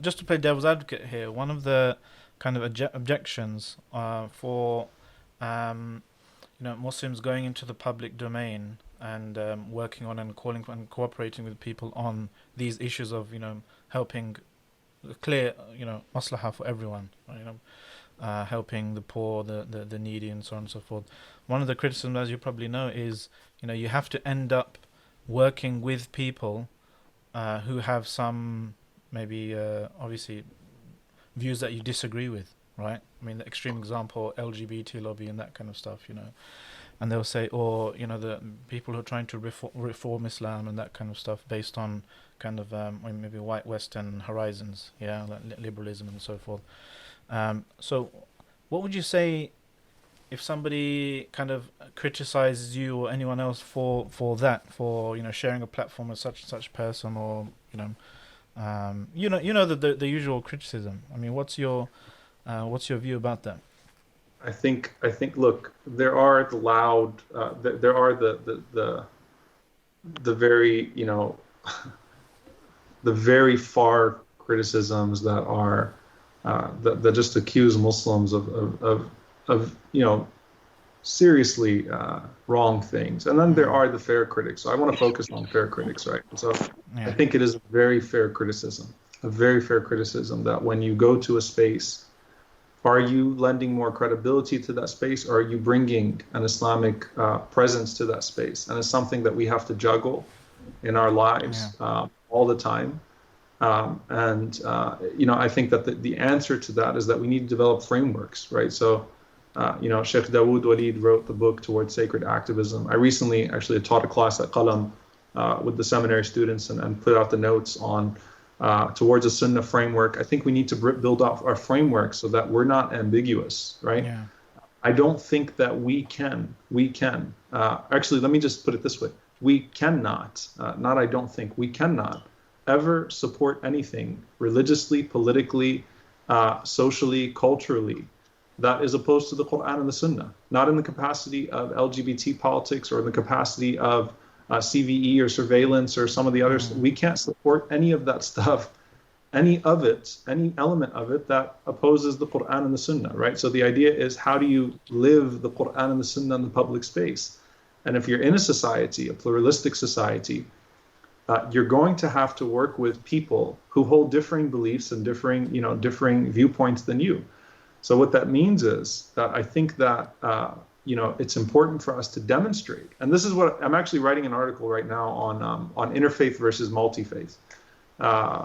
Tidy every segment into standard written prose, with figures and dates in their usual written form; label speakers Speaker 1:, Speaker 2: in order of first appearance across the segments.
Speaker 1: just to play devil's advocate here, one of the kind of objections for um, Muslims going into the public domain and working on and calling and cooperating with people on these issues of helping clear maslaha for everyone, helping the poor, the needy, and so on and so forth. One of the criticisms, as you probably know, is you have to end up working with people who have some maybe obviously views that you disagree with, right? I mean, the extreme example, LGBT lobby and that kind of stuff, and they'll say, or the people who are trying to reform Islam and that kind of stuff based on kind of maybe white Western horizons, yeah, like liberalism and so forth. So, what would you say if somebody kind of criticizes you or anyone else for that, for sharing a platform with such and such person, or the usual criticism? I mean, what's your view about that?
Speaker 2: I think. Look, there are the loud, there are the very the very far criticisms that are that just accuse Muslims of seriously wrong things, and then there are the fair critics. So I want to focus on fair critics, right? So I
Speaker 1: Yeah.
Speaker 2: think it is a very fair criticism that when you go to a space, are you lending more credibility to that space, or are you bringing an Islamic presence to that space? And it's something that we have to juggle in our lives all the time. I think that the answer to that is that we need to develop frameworks, right? So, Sheikh Dawood Walid wrote the book Towards Sacred Activism. I recently actually taught a class at Qalam with the seminary students and put out the notes on Towards a Sunnah framework. I think we need to build up our framework so that we're not ambiguous, right?
Speaker 1: Yeah.
Speaker 2: I don't think that we can, actually, let me just put it this way. We cannot, not I don't think, we cannot ever support anything religiously, politically, socially, culturally that is opposed to the Qur'an and the Sunnah, not in the capacity of LGBT politics or in the capacity of CVE or surveillance or some of the others. We can't support any of that stuff, any element of it that opposes the Qur'an and the Sunnah, right? So the idea is, how do you live the Qur'an and the Sunnah in the public space? And if you're in a society, a pluralistic society, you're going to have to work with people who hold differing beliefs and differing viewpoints than you. So what that means is that I think that it's important for us to demonstrate. And this is what I'm actually writing an article right now on interfaith versus multi-faith.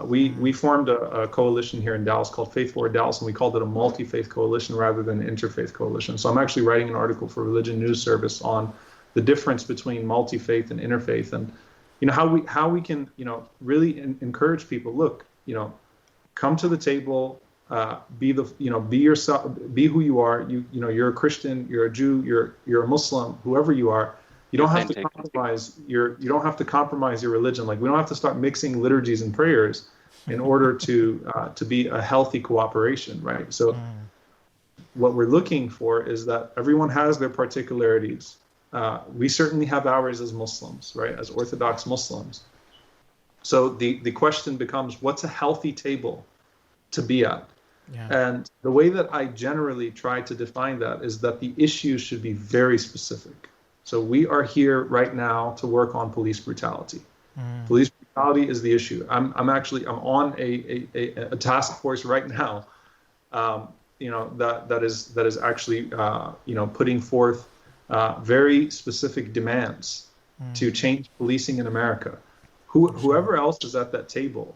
Speaker 2: We formed a coalition here in Dallas called Faith Forward Dallas, and we called it a multi-faith coalition rather than an interfaith coalition. So I'm actually writing an article for Religion News Service on the difference between multi-faith and interfaith, and how we can really encourage people. Look, come to the table. Be yourself, be who you are. You're a Christian, you're a Jew, you're a Muslim, whoever you are. You don't have to compromise you don't have to compromise your religion. Like, we don't have to start mixing liturgies and prayers in order to be a healthy cooperation, right? So what we're looking for is that everyone has their particularities. We certainly have ours as Muslims, right? As Orthodox Muslims. So the question becomes, what's a healthy table to be at?
Speaker 1: Yeah.
Speaker 2: And the way that I generally try to define that is that the issues should be very specific. So we are here right now to work on police brutality. Police brutality is the issue. I'm on a task force right now, that is actually putting forth very specific demands to change policing in America. Whoever else is at that table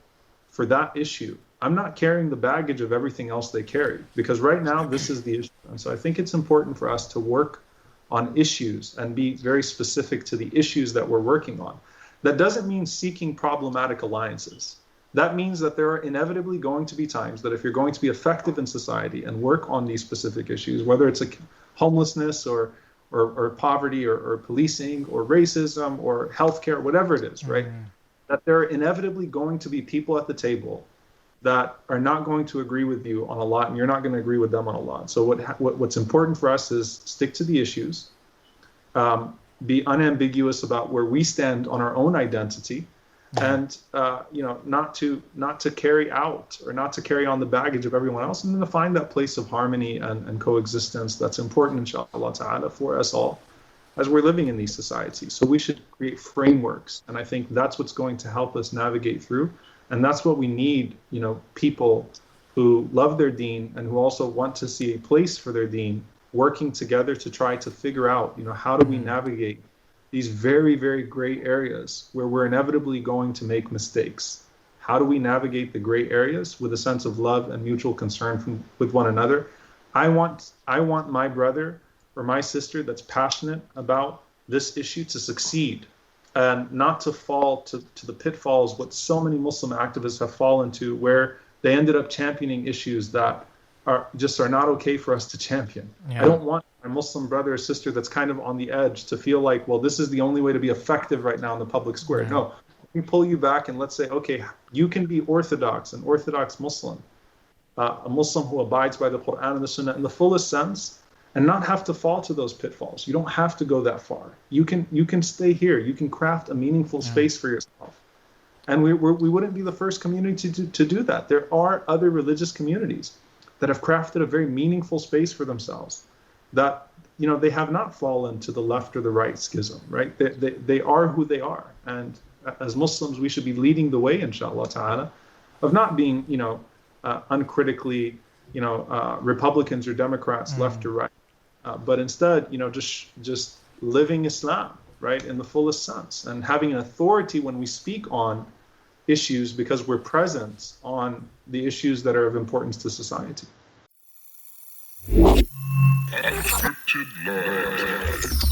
Speaker 2: for that issue, I'm not carrying the baggage of everything else they carry, because right now this is the issue. And so I think it's important for us to work on issues and be very specific to the issues that we're working on. That doesn't mean seeking problematic alliances. That means that there are inevitably going to be times that if you're going to be effective in society and work on these specific issues, whether it's homelessness or poverty or policing or racism or healthcare, whatever it is, right? That there are inevitably going to be people at the table that are not going to agree with you on a lot, and you're not going to agree with them on a lot. So what's important for us is stick to the issues, be unambiguous about where we stand on our own identity, and not to carry out or not to carry on the baggage of everyone else, and then to find that place of harmony and coexistence that's important, inshallah ta'ala, for us all as we're living in these societies. So we should create frameworks, and I think that's what's going to help us navigate through, and that's what we need, people who love their deen and who also want to see a place for their deen, working together to try to figure out, how do we navigate these very, very gray areas where we're inevitably going to make mistakes. How do we navigate the gray areas with a sense of love and mutual concern with one another? I want my brother or my sister that's passionate about this issue to succeed and not to fall to the pitfalls what so many Muslim activists have fallen to, where they ended up championing issues that are not okay for us to champion. Yeah. I don't want my Muslim brother or sister that's kind of on the edge to feel like, well, this is the only way to be effective right now in the public square. Yeah. No, we pull you back and let's say, okay, you can be orthodox, an orthodox Muslim, a Muslim who abides by the Qur'an and the Sunnah in the fullest sense, and not have to fall to those pitfalls. You don't have to go that far. You can stay here. You can craft a meaningful space for yourself. And we wouldn't be the first community to do that. There are other religious communities that have crafted a very meaningful space for themselves, that they have not fallen to the left or the right schism, right? They are who they are, and as Muslims we should be leading the way, inshallah ta'ala, of not being uncritically Republicans or Democrats, left or right, but instead just living Islam, right, in the fullest sense, and having an authority when we speak on issues because we're present on the issues that are of importance to society. Unscripted Love.